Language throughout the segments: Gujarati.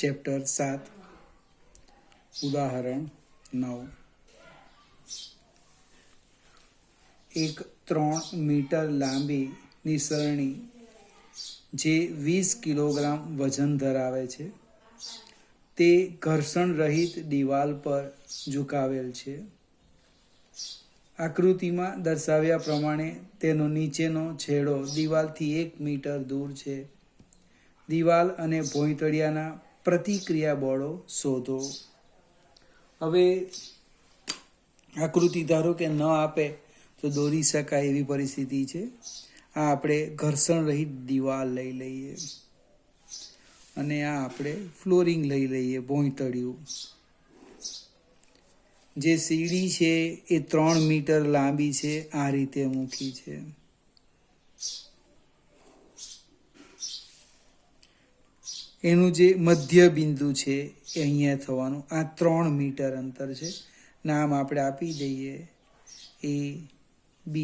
ચેપ્ટર 7 ઉદાહરણ 9 એક 3 મીટર લાંબી નિસરણી જે 20 કિલોગ્રામ વજન ધરાવે છે તે ઘર્ષણ રહિત દિવાલ પર ઝુકાવેલ છે. આકૃતિમાં દર્શાવ્યા પ્રમાણે તેનો નીચેનો છેડો દિવાલથી 1 મીટર દૂર છે. દિવાલ અને ભોંયતળિયાના પ્રતિક્રિયા બળો શોધો. હવે આકૃતિ ધારો કે ન આપે તો દોરી શકાય એવી પરિસ્થિતિ છે. આ આપણે ઘર્ષણ રહિત દિવાલ લઈ લઈએ અને આ આપણે ફ્લોરિંગ લઈ લઈએ, ભોંયતળિયું. જે સીડી છે એ 3 મીટર લાંબી છે, આ રીતે મૂકી છે. એનું જે મધ્ય બિંદુ છે એ અહીંયા થવાનું. આ 3 મીટર અંતર છે. નામ આપણે આપી દઈએ A, B,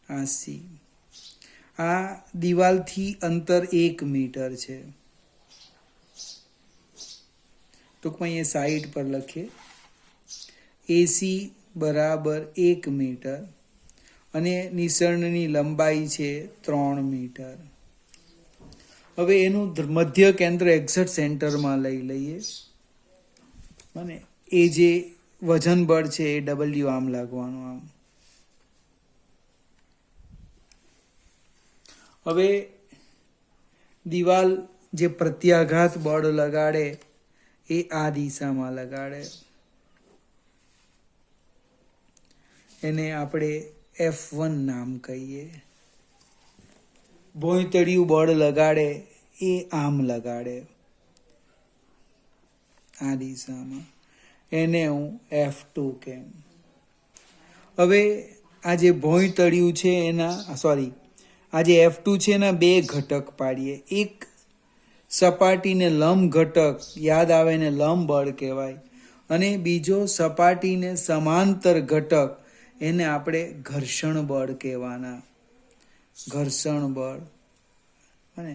આ C. આ દિવાલથી અંતર 1 મીટર છે. ટૂંકમાં અહીંયા સાઈડ પર લખીએ AC બરાબર 1 મીટર અને નિસરણની લંબાઈ છે 3 મીટર. હવે એનું મધ્ય કેન્દ્ર એક્ઝેક્ટ સેન્ટરમાં લઈ લઈએ અને એ જે વજન બળ છે એ W આમ લાગવાનું આમ. હવે દિવાલ જે પ્રત્યાઘાત બળ લગાડે એ આ દિશામાં લગાડે. એને આપણે F1 નામ કહીએ. ભોંયતળિયું બળ લગાડે એ આમ લગાડે આ દિશામાં. એને હું F2 કેમ. હવે આ જે ભોંયતળિયું છે આ જે F2 છે એના 2 ઘટક પાડીએ. એક સપાટીને લંબ ઘટક, યાદ આવે ને લંબ બળ કહેવાય, અને બીજો સપાટીને સમાંતર ઘટક, એને આપણે ઘર્ષણ બળ કહેવાના. ઘર્ષણ બળ અને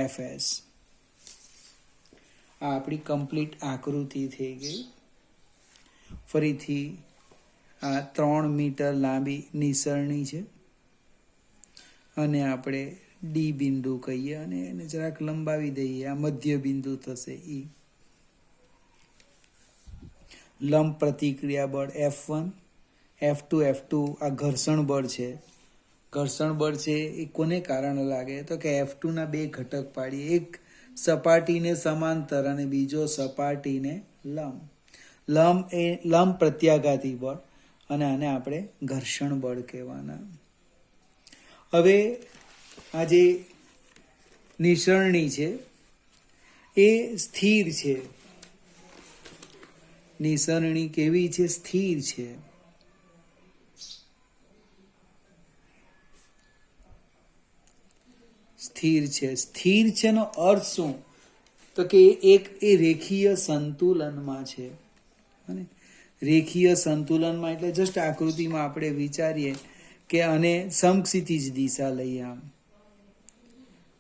Fs. આ આપણી કમ્પ્લીટ આકૃતિ થઈ ગઈ. ફરીથી આ 3 મીટર લાંબી નિસરણી છે અને આપણે ડી બિંદુ કહીએ અને એને જરાક લંબાવી દઈએ. આ મધ્ય બિંદુ થશે E. લંબ પ્રતિક્રિયા બળ F1, F2, F2 આ ઘર્ષણ બળ છે. ઘર્ષણ બળ છે એ કોને કારણે લાગે તો કે F2 ના 2 ઘટક પાડીએ. એક સપાટીને સમાંતર અને બીજો સપાટીને લંબ. લંબ એ લંબ પ્રત્યાઘાતી બળ અને આને આપણે ઘર્ષણ બળ કહેવાના. હવે આ જે નિસરણી છે એ સ્થિર છે. નિસરણી કેવી છે? સ્થિર છે. સ્થિર છે. સ્થિર છે નો અર્થ શું? તો કે એ રેખીય સંતુલનમાં છે. રેખીય સંતુલનમાં એટલે જસ્ટ આકૃતિમાં આપણે વિચારીએ કે આને સમક્ષિતિજ દિશા લઈએ આમ,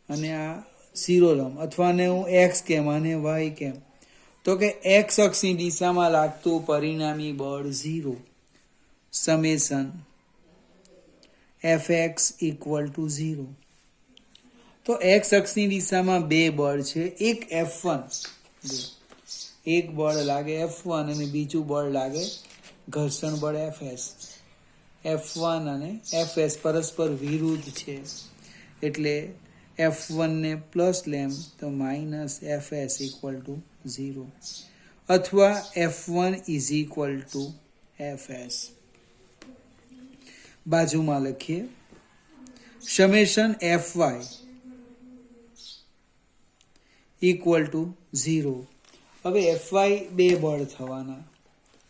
અને આ શિરોલંબ, અથવા ને હું X કેમ અને Y કેમ, તો કે X અક્ષની દિશામાં લાગતું પરિણામી બળ 0 સમેશન Fx = 0. તો X અક્ષની દિશામાં 2 બળ છે. એક F1, એક બળ લાગે F1 અને બીજું બળ લાગે ઘર્ષણ બળ Fs. F1 અને Fs પરસ્પર વિરુદ્ધ છે એટલે F1 ને પ્લસ લેમ તો માઇનસ Fs = 0 અથવા F1 = Fs. બાજુમાં લખીએ સમેશન Fy = 0. હવે Fy 2 બળ થવાના.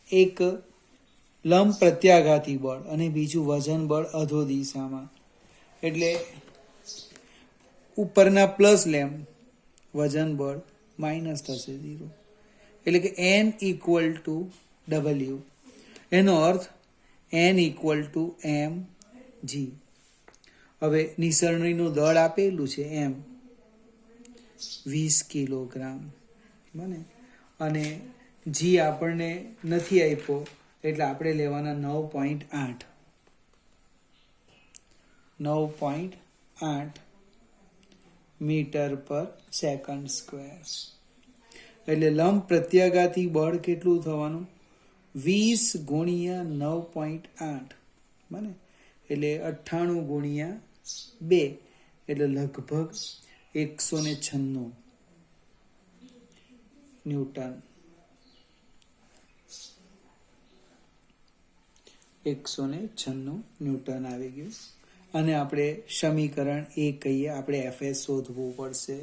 એક લંબ પ્રત્યાઘાતી બળ અને બીજું વજન બળ અધો દિશામાં. એટલે ઉપરના પ્લસ લેમ, વજન બળ માઇનસ થશે 0. એટલે કે N = W. એનો અર્થ N = mg. હવે નિસરણીનું દળ આપેલું છે M 20 કિલોગ્રામ. બને અને જી આપણને નથી આપ્યો એટલે આપણે લેવાના 9.8 મીટર પર સેકન્ડ સ્ક્વેર. એટલે લંબ પ્રત્યાઘાતી બળ કેટલું થવાનું? 20 ગુણ્યા 9.8 બને એટલે 98 ગુણ્યા 2 એટલે લગભગ 196 ન્યૂટન. 196 ન્યૂટન આવી ગયું. અને આપણે સમીકરણ એ કહીએ, આપણે એફએસ શોધવું પડશે.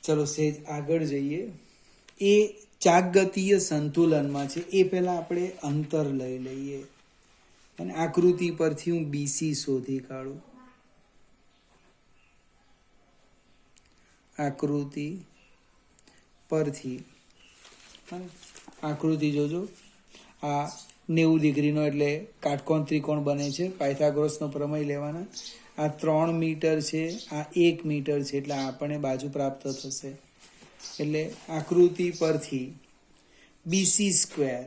ચલો સેજ આગળ જઈએ. એ ચાકગતીય સંતુલનમાં છે. એ પહેલા આપણે અંતર લઈ લઈએ અને આકૃતિ પરથી હું બીસી શોધી કાઢું. આકૃતિ પરથી આકૃતિ જોજો. આ 90 ડિગ્રીનો એટલે કાટકોણ ત્રિકોણ બને છે. પાયથાગોરસનો પ્રમેય લેવાના. આ 3 મીટર છે, આ 1 મીટર છે, એટલે આપણને બાજુ પ્રાપ્ત થશે. એટલે આકૃતિ પરથી બીસી સ્ક્વેર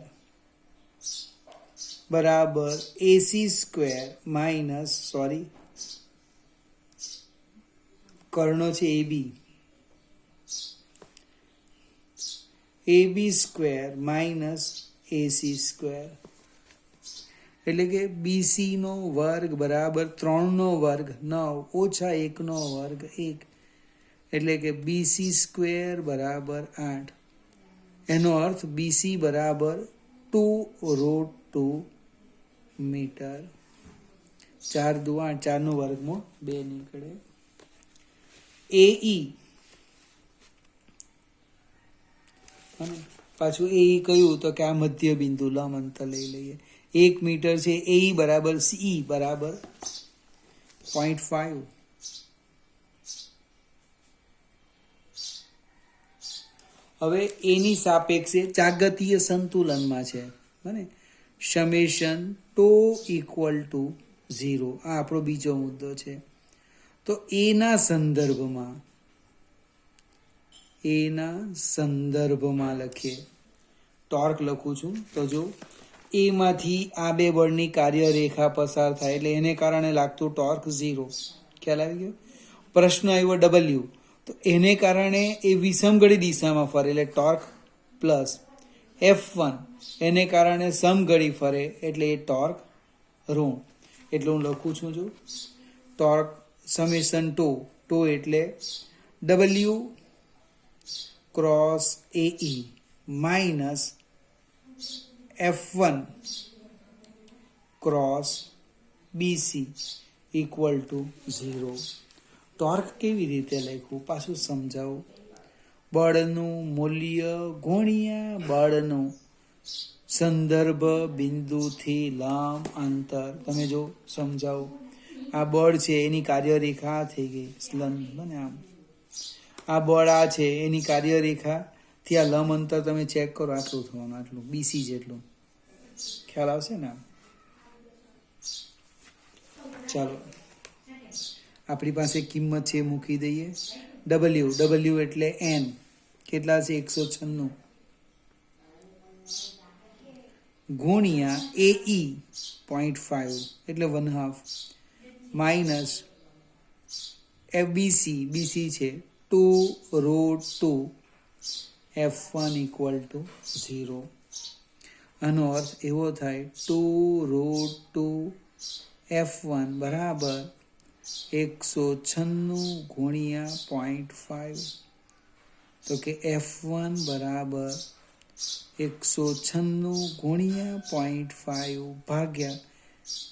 બરાબર એસી સ્ક્વેર માઇનસ કર્ણ છે AB square minus AC square. એટલે કે બીસી નો વર્ગ બરાબર 3 નો વર્ગ 9 ઓછા 1 નો વર્ગ 1 એટલે કે બીસી સ્ક્વેર બરાબર 8. એનો અર્થ બીસી બરાબર 2√2 મીટર. 4 દુ 8, 4 નો વર્ગમાં 2 નીકળે. એઈ પાછું એ કયું તો કે આ મધ્ય બિંદુ લંબ અંતર લઈ લઈએ. 1 મીટર છે. એ બરાબર સી બરાબર 0.5. હવે એની સાપેક્ષે ચાકગતીય સંતુલનમાં છે બને સમેશન ટો ઇક્વલ ટુ 0. આ આપણો બીજો મુદ્દો છે. તો એના સંદર્ભમાં લખીએ. ટોર્ક લખું છું તો જો એમાંથી આ બે બળની કાર્યરેખા પસાર થાય એટલે એને કારણે લાગતું ટોર્ક 0. ખ્યાલ આવી ગયો? પ્રશ્ન આવ્યો ડબલ્યુ, તો એને કારણે એ વિષમઘડી દિશામાં ફરે એટલે ટોર્ક પ્લસ. F1 એને કારણે સમઘડી ફરે એટલે એ ટોર્ક ઋણ. એટલે હું લખું છું જો ટોર્ક સમેશન ટો એટલે W cross AE minus F1 cross BC equal to 0. Torque કેવી રીતે લખવું પાછું સમજાવું. બળનું મૂલ્ય ગુણ્યા બળનું સંદર્ભ બિંદુથી લંબ અંતર. તમે જો સમજાવો, આ બળ છે એની કાર્યરેખા થઈ ગઈ બને આમ. આ બળ આ છે એની કાર્યરેખાથી આ લંબ અંતર તમે ચેક કરો, આટલું થવાનું, આટલું બીસી જેટલું. ખ્યાલ આવશે ને? ચાલો આપણી પાસે કિંમત છે મૂકી દઈએ. W એટલે N કેટલા છે? 196 ગુણ્યા AE 0.5 એટલે 1/2 માઇનસ BC છે 2√2 F1 ઇક્વલ ટુ 0. આનો અર્થ એવો થાય 2√2 F1 બરાબર 196 ગુણ્યા 0.5. તો કે F1 બરાબર 196 ગુણ્યા 0.5 ભાગ્યા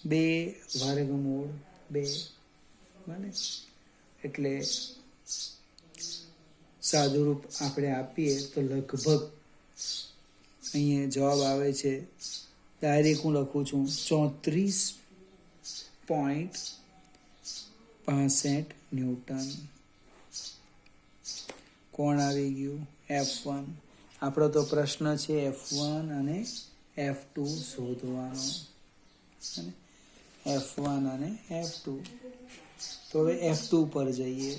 2√2 બને. એટલે સાદુરૂપ આપણે આપીએ તો લગભગ અહીંયા જવાબ આવે છે. ડાયરેક્ટ હું લખું છું 34.65 ન્યૂટન. કોણ આવી ગયું? F1. આપણો તો પ્રશ્ન છે F1 અને F2 શોધવાનો. F1 અને F2. તો હવે F2 પર જઈએ.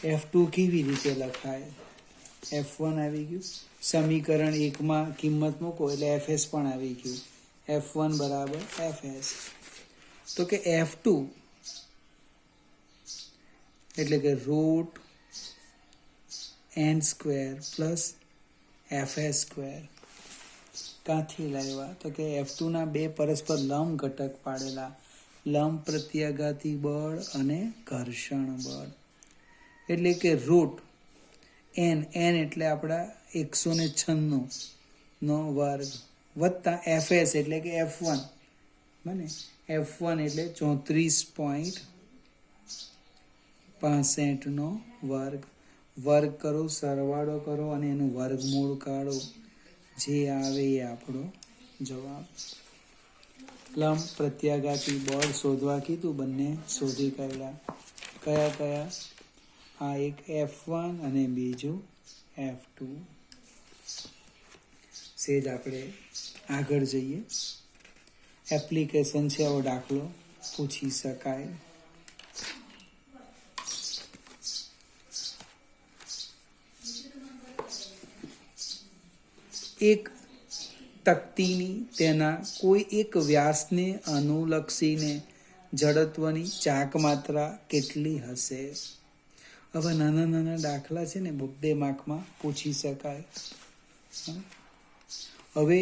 F2 કેવી રીતે લખાય? F1 આવી ગયું, સમીકરણ 1 માં કિંમત મૂકો એટલે Fs પણ આવી ગયું. F1 બરાબર Fs. તો કે F2 એટલે કે root n square plus Fs square. ક્યાંથી લાવ્યા? તો કે F2 ના બે પરસ્પર લંબ ઘટક પાડેલા, લંબ પ્રત્યાઘાતી બળ અને ઘર્ષણ બળ. એટલે કે રૂટ n એટલે આપણા 196 નો વર્ગ વત્તા Fs એટલે કે F1 બને, F1 એટલે 34.65 નો વર્ગ. વર્ગ કરો, સરવાળો કરો અને એનું વર્ગમૂળ કાઢો, જે આવે એ આપણો જવાબ. લંબ પ્રત્યાઘાતી બળ શોધવા કીધું, બંને શોધી કાઢ્યા. કયા કયા? આ એક F1 અને બીજું F2. સેજ આપણે આગળ જઈએ. એપ્લિકેશન છે, આવો દાખલો પૂછી શકાય. એક તક્તીની તેના કોઈ એક વ્યાસને અનુલક્ષીને જડત્વની ચાક માત્રા કેટલી હશે? હવે નાના નાના દાખલા છે ને, 2 માર્કમાં પૂછી શકાય. હવે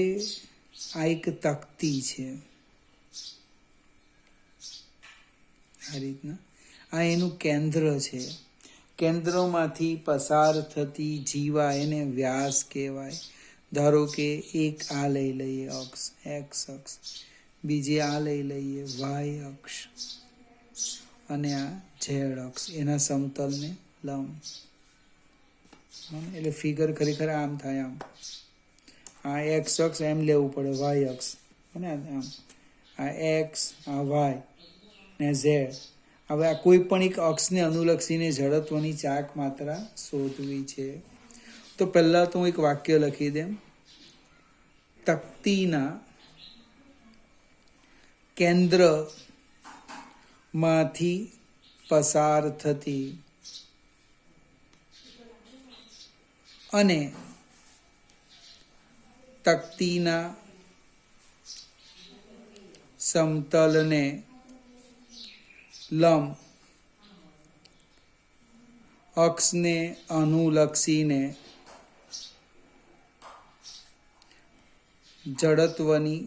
આ એક તક્તી છે, આ રીતના. આ એનું કેન્દ્ર છે. કેન્દ્રમાંથી પસાર થતી જીવા એને વ્યાસ કહેવાય. ધારો કે એક આ લઈ લઈએ અક્ષ x અક્ષ, બીજી આ લઈ લઈએ y અક્ષ, અને આ z અક્ષ, એના સમતલને લંબ. એટલે ફિગર ખરેખર આમ થાય. આમ આ x અક્ષ એમ લેવું પડે, y અક્ષ અને આમ આ x, આ y ને z. હવે આ કોઈ પણ એક અક્ષને અનુલક્ષીને જડત્વની ચાક માત્રા શોધવી છે. તો પહેલા તો હું એક વાક્ય લખી દેમ. તક્તીના કેન્દ્રમાંથી પસાર થતી અને તક્તીના સમતલને લંબ અક્ષને અનુલક્ષીને જડત્વની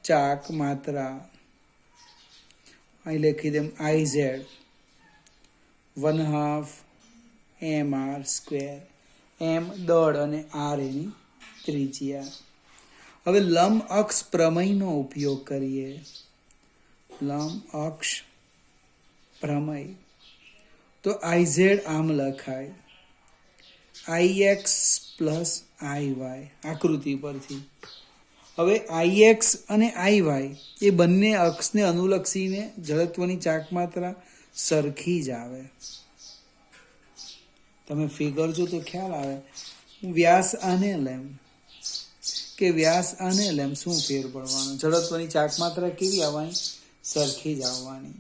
ચાક માત્રા અહીં લખી દેમ Iz 1/2 mr સ્ક્વેર. m દળ અને r એની ત્રિજ્યા. હવે લંબ અક્ષ પ્રમેયનો ઉપયોગ કરીએ. લંબ અક્ષ પ્રમેય. તો Iz આમ લખાય, Ix પ્લસ Iy આકૃતિ પરથી. હવે Ix અને Iy એ બંને અક્ષને અનુલક્ષીને જડત્વની ચાક માત્રા સરખી જ આવે. તમે ફિગર જો તો ખ્યાલ આવે. વ્યાસ આને લેમ કે વ્યાસ આને લેમ, શું ફેર પડવાનો? જડત્વની ચાક માત્રા કેવી આવવાની? સરખી જ આવવાની.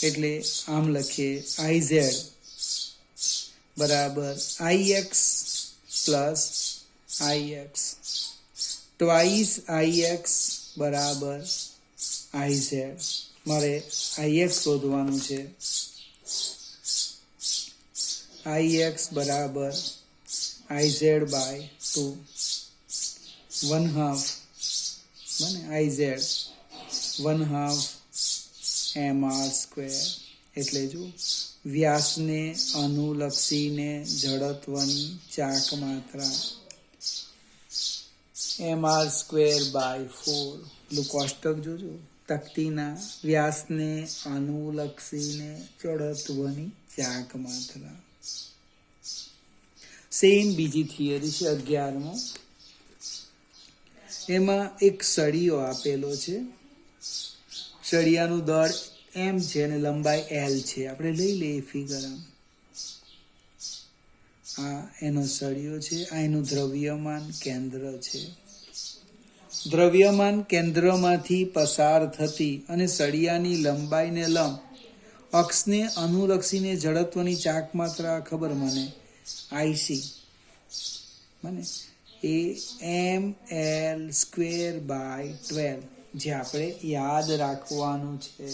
એટલે આમ લખીએ Iz બરાબર Ix plus Ix, twice Ix બરાબર Iz. મારે Ix શોધવાનું છે. Ix બરાબર Iz બાય 2 1/2 બને Iz 1/2 mr સ્ક્વેર. એટલે જો વ્યાસને અનુલક્ષીને જડત્વની ચાક માત્રા mr સ્ક્વેર બાય 4. એટલું કોષ્ટક જોજો. તક્તીના વ્યાસને અનુલક્ષીને જડત્વની ચાક માત્રા. સેમ બીજી થિયરી છે 11મો. એમાં એક સળિયો આપેલો છે. સળિયાનું દળ m છે અને લંબાઈ l છે. આપણે લઈ લઈએ ફિગર. આ એનો સળિયો છે, આ એનું દ્રવ્યમાન કેન્દ્ર છે. દ્રવ્યમાન કેન્દ્રમાંથી પસાર થતી અને સળિયાની લંબાઈને લંબ અક્ષને અનુલક્ષીને જડત્વની ચાક માત્રા ખબર મને આઈસી મને એ ml²/12 જે આપણે યાદ રાખવાનું છે.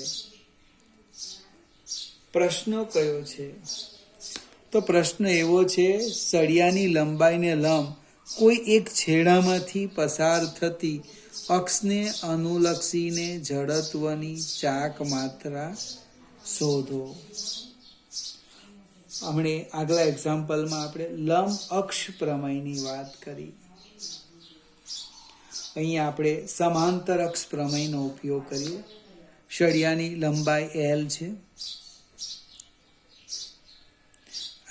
પ્રશ્ન કયો છે? તો પ્રશ્ન એવો છે, સળિયાની લંબાઈને લંબ કોઈ એક છેડામાંથી પસાર થતી અક્ષને અનુલક્ષીને જડત્વની ચાક માત્રા શોધો. હમણે આગલા એક્ઝામ્પલમાં આપણે લંબ અક્ષ પ્રમેયની વાત કરી. અહીંયા આપણે સમાંતર અક્ષ પ્રમેયનો ઉપયોગ કરીએ. સળિયાની લંબાઈ L છે,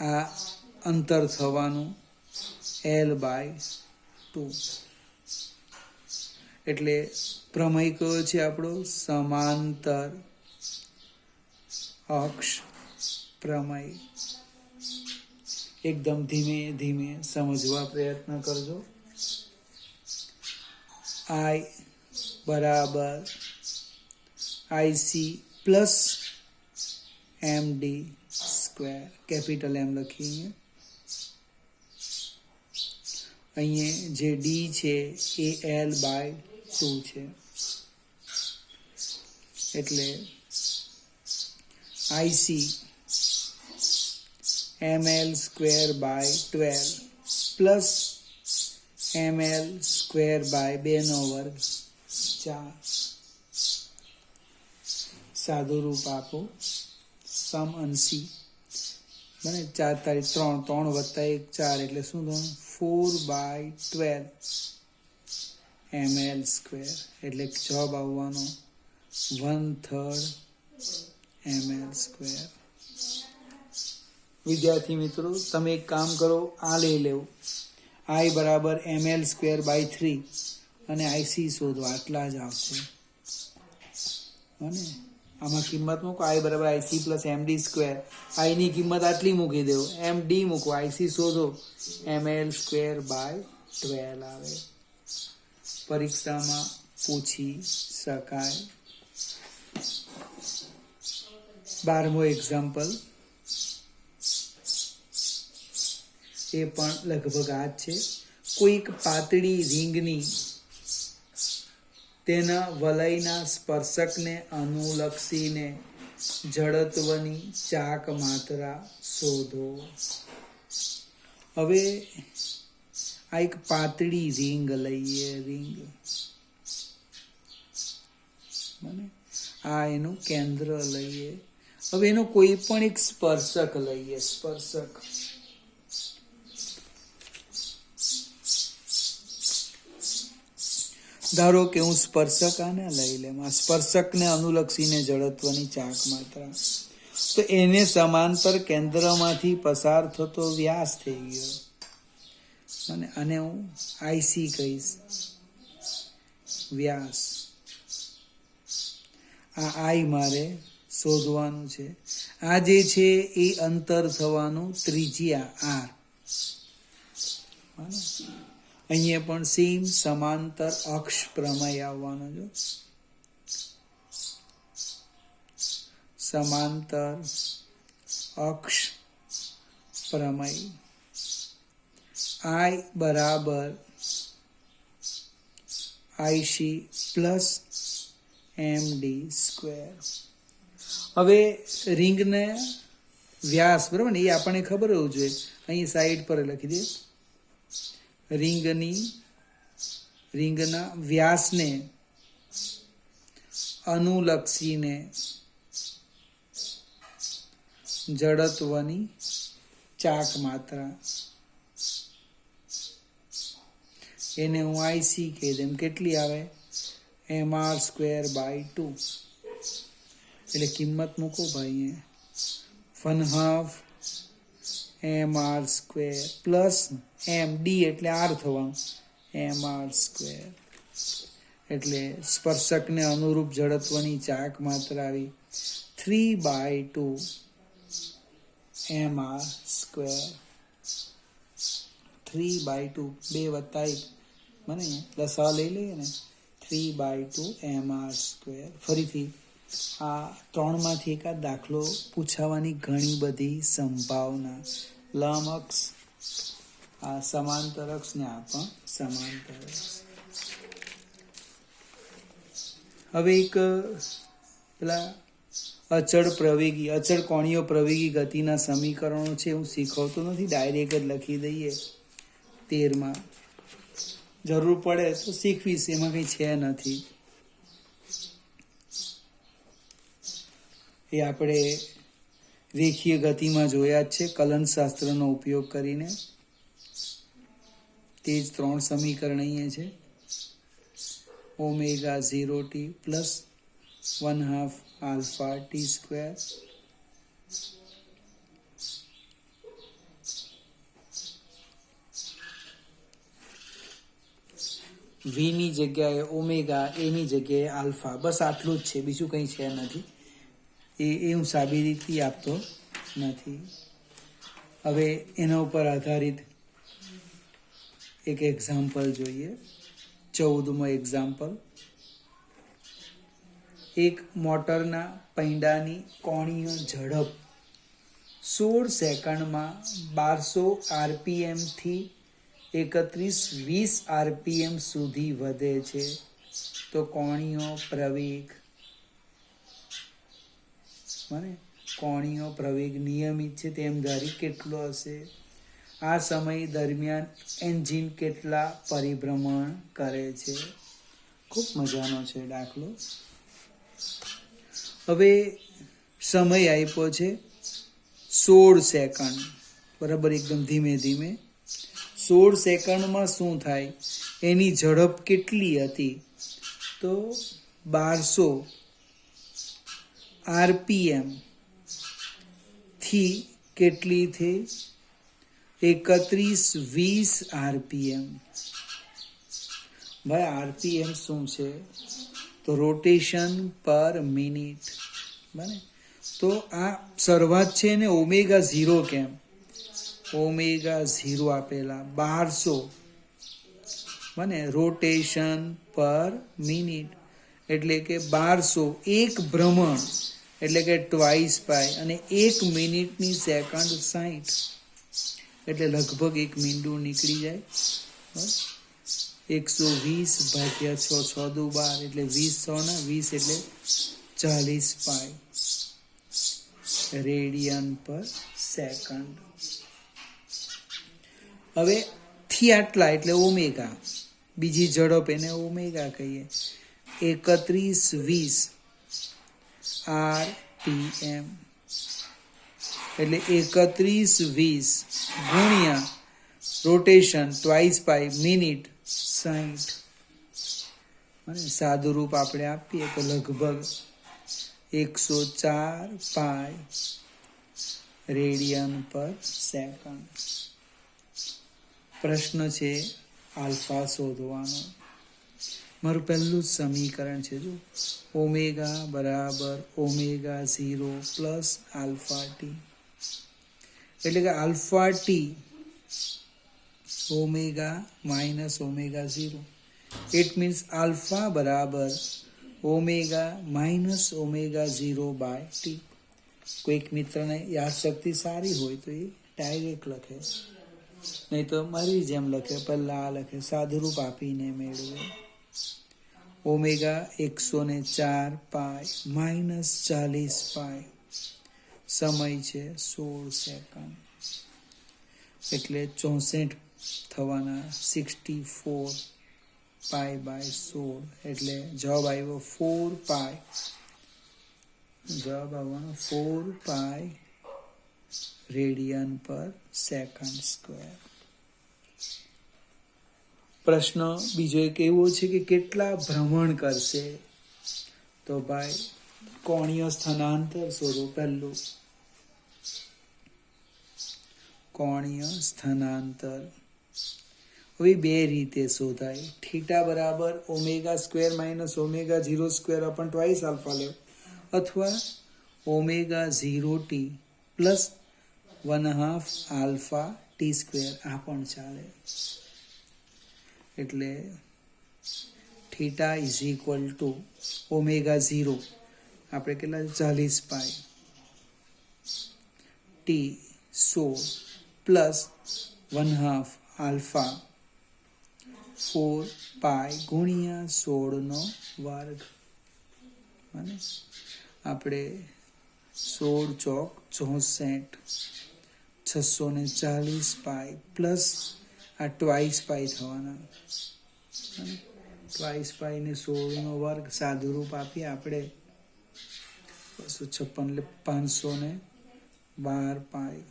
આ અંતર થવાનું L/2, એટલે પ્રમેય કયો છે આપણો? સમાંતર અક્ષ પ્રમેય. એકદમ ધીમે ધીમે સમજવા પ્રયત્ન કરજો. I બરાબર IC plus MD square, capital M લખીએ. અહીંયા જે D છે એ L/2 છે, એટલે IC ml²/12 પ્લસ ml²/2^2 4. સાદું રૂપ આપો. સમ અંશી બને 4 તારીખ 3 + 1 4, એટલે શું થયું? 4/12 ml², એટલે જવાબ આવવાનો 1/3 ml². વિદ્યાર્થી મિત્રો, તમે એક કામ કરો, આ લઈ લેવું. I બરાબર ml²/3 અને IC શોધો, આટલા જ આવશે. અને આમાં કિંમત મૂકો. I બરાબર IC પ્લસ MD². I ની કિંમત આટલી મૂકી દેવું, MD મૂકો, IC શોધો, ml²/12 આવે. પરીક્ષામાં પૂછી શકાય. 12મો એક્ઝામ્પલ, એ પણ લગભગ આ જ છે. કોઈક પાતળી રીંગની તેના વલયના સ્પર્શકને અનુલક્ષીને જડત્વની ચાક માત્રા શોધો. હવે આ એક પાતળી રીંગ લઈએ, રીંગ, આ એનું કેન્દ્ર લઈએ. હવે એનો કોઈ પણ એક સ્પર્શક લઈએ, સ્પર્શક. ધારો કે હું સ્પર્શક આને લઈ લઉં. આ સ્પર્શકને અનુલક્ષીને જડત્વની ચાક માત્રા, તો એને સમાંતર કેન્દ્રમાંથી પસાર થતો વ્યાસ થઈ ગયો, અને આને હું IC કહીશ, વ્યાસ. આ I મારે શોધવાનું છે. આ જે છે એ અંતર થવાનું ત્રિજ્યા R. અહીંયા પણ સેમ સમાંતર અક્ષ પ્રમેય આવવાનો છે. સમાંતર અક્ષ પ્રમેય. I બરાબર IC પ્લસ MD². હવે રીંગને વ્યાસ, બરાબર ને, એ આપણને ખબર હોવું જોઈએ. અહીં સાઈડ પર લખી દે. રીંગના વ્યાસને અનુલક્ષીને જડત્વની ચાક માત્રા, એને હું IC કહી દઉં. કેટલી આવે? mr²/2. એટલે કિંમત મૂકો ભાઈ, 1/2 mr² પ્લસ MD એટલે R થવાનું, mr². એટલે સ્પર્શકને અનુરૂપ જડત્વની ચાક માત્રા આવી 3/2 mr². 3/2, 2 + 1 મને લસા લઈ લઈએ ને, 3/2 mr². ફરીથી આ ત્રણમાંથી એકાદ દાખલો પૂછાવાની ઘણી બધી સંભાવના. લંબઅક્ષ, આ સમાંતર અક્ષ ને આ પણ સમાંતર અક્ષ. હવે એક પેલા અચળ પ્રવેગી, અચળ કોણીય પ્રવેગી ગતિના સમીકરણો છે. હું શીખવતો નથી, ડાયરેક્ટ જ લખી દઈએ 13માં. જરૂર પડે તો શીખવીશ, એમાં કંઈ છે નથી. એ આપણે રેખીય ગતિમાં જોયા જ છે કલનશાસ્ત્રનો ઉપયોગ કરીને. તે જ 3 સમીકરણ અહીંયા છે. Omega 0t plus 1/2 alpha T square V ની જગ્યાએ ઓમેગા, એ ની જગ્યાએ આલ્ફા. બસ આટલું જ છે, બીજું કંઈ છે નથી. એ હું સાબિતી આપતો નથી. હવે એના ઉપર આધારિત એક એક્ઝામ્પલ જોઈએ. 14મો એક્ઝામ્પલ. એક મોટરના પૈડાની કોણીય ઝડપ 16 સેકન્ડમાં 1200 RPM થી 3120 RPM સુધી વધે છે. તો કોણીય પ્રવેગ, કોણીય પ્રવેગ નિયમિત છે તેમ ધારી કેટલો હશે? આ સમય દરમિયાન એન્જિન કેટલા પરિભ્રમણ કરે છે? ખૂબ મજાનો છે દાખલો. હવે સમય આપ્યો છે 16 સેકન્ડ, બરાબર, એકદમ ધીમે ધીમે. 16 સેકન્ડમાં શું થાય? એની ઝડપ કેટલી હતી? તો 1200 RPM થી કેટલી થઈ? 3120 RPM. ભાઈ RPM શું છે? તો રોટેશન પર મિનિટ. બને તો આ શરૂઆત છે ને ઓમેગા 0 કેમ? ઓમેગા 0 આપેલા 1200, બને રોટેશન પર મિનિટ એટલે કે 1200 એક ભ્રમણ એટલે કે ટ્વાઇસ પાય, અને 1 મિનિટની સેકન્ડ 60 એટલે લગભગ 1 મીંડું નીકળી જાય. 120 ભાગ્યા 6, 6 દુ 12 એટલે 20 100 ના 20 એટલે 40 પાય રેડિયન પર સેકન્ડ. હવે થી આટલા એટલે ઓમેગા, બીજી ઝડપ એને ઓમેગા કહીએ. 3120 RPM એટલે 3120 ગુણ્યા રોટેશન ટ્વાઇસ પાય મિનિટ 60. અને સાદું રૂપ આપણે આપીએ તો લગભગ 104 પાય રેડિયન પર સેકન્ડ. પ્રશ્ન છે આલ્ફા શોધવાનો. મારું પહેલું જ સમીકરણ છે, જો ઓમેગા બરાબર ઓમેગા 0 પ્લસ આલ્ફા ટી, એટલે કે alpha T omega minus omega 0. It means alpha બરાબર omega minus omega 0 by T. કોઈક મિત્રને યાદશક્તિ સારી હોય તો એ ડાયરેક્ટ લખે, નહીં તો મારી જેમ લખે, પહેલા આ લખે, સાદુરૂપ આપીને મેળવે. ઓમેગા 104 પાય માઇનસ 40 પાય, સમય છે 16 સેકન્ડ એટલે 64 થવાના. 64 પાય બાય 16 એટલે જવાબ આવ્યો 4 પાય. જવાબ આવવાનો 4 પાય રેડિયન પર સેકન્ડ સ્ક્વેર. પ્રશ્ન બીજો એક એવો છે કે કેટલા ભ્રમણ કરશે? તો ભાઈ કોણીય સ્થાનાંતર શોધો. પહેલું કોણીય સ્થાનાંતર. હવે બે રીતે શોધાય. થીટા બરાબર omega square minus omega 0 square અપન twice alpha લેવ, અથવા omega 0t plus 1/2 alpha T square, આ પણ ચાલે. એટલે theta is equal to omega 0, આપણે કેટલા 40 પાઈ ટી 16 પ્લસ 1/2 આલ્ફા 4 પાઈ ગુણ્યા 16 નો વર્ગ અને આપણે 16 ચોક 64 640 પાઈ પ્લસ આ ટ્વાઇસ પાઈ થવાના ટ્વાઇસ પાઈ ને 16 નો વર્ગ સાદુરૂપ આપીએ આપણે 256 એટલે 512 પાઈ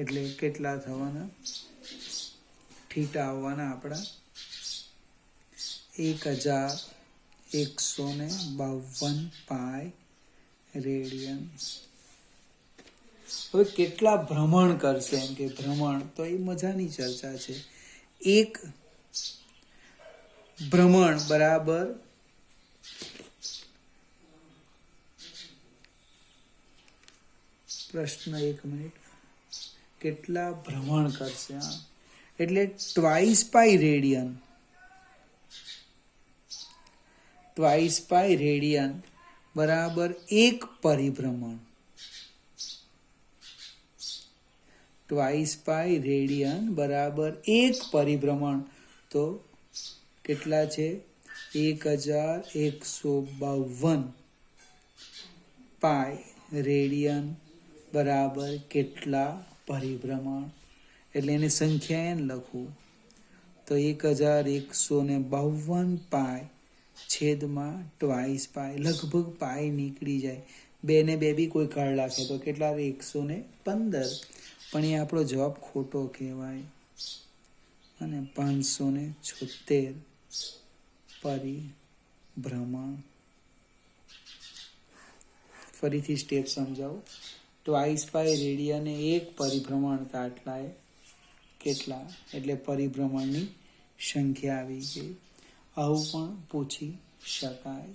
એટલે કેટલા થવાના થીટા આવવાના આપણા 1152 પાઈ રેડિયન. હવે કેટલા ભ્રમણ કરશે એમ કે ભ્રમણ તો એ મજાની ચર્ચા છે. એક ભ્રમણ બરાબર પ્રશ્ન 1 મિનિટ કેટલા ભ્રમણ કરશે એટલે ટ્વાઇસ પાઈ રેડિયન બરાબર એક પરિભ્રમણ ટ્વાઇસ પાઈ રેડિયન બરાબર એક પરિભ્રમણ તો કેટલા છે 1152 પાઈ રેડિયન બરાબર કેટલા પરિભ્રમણ એટલે એની સંખ્યા એન લખવું તો 1152 પાઈ છેદમાં ટ્વાઇસ પાઈ લગભગ પાઈ નીકળી જાય 2 ને 2 બી કોઈ કાઢ નાખે તો કેટલા 115 પણ એ આપણો જવાબ ખોટો કહેવાય અને 576 પરિભ્રમણ. ફરીથી સ્ટેપ સમજાવું ટ્વાઇસ પાઈ રેડિયન એક પરિભ્રમણ આટલા કેટલા એટલે પરિભ્રમણની સંખ્યા આવી ગઈ. આવું પણ પૂછી શકાય.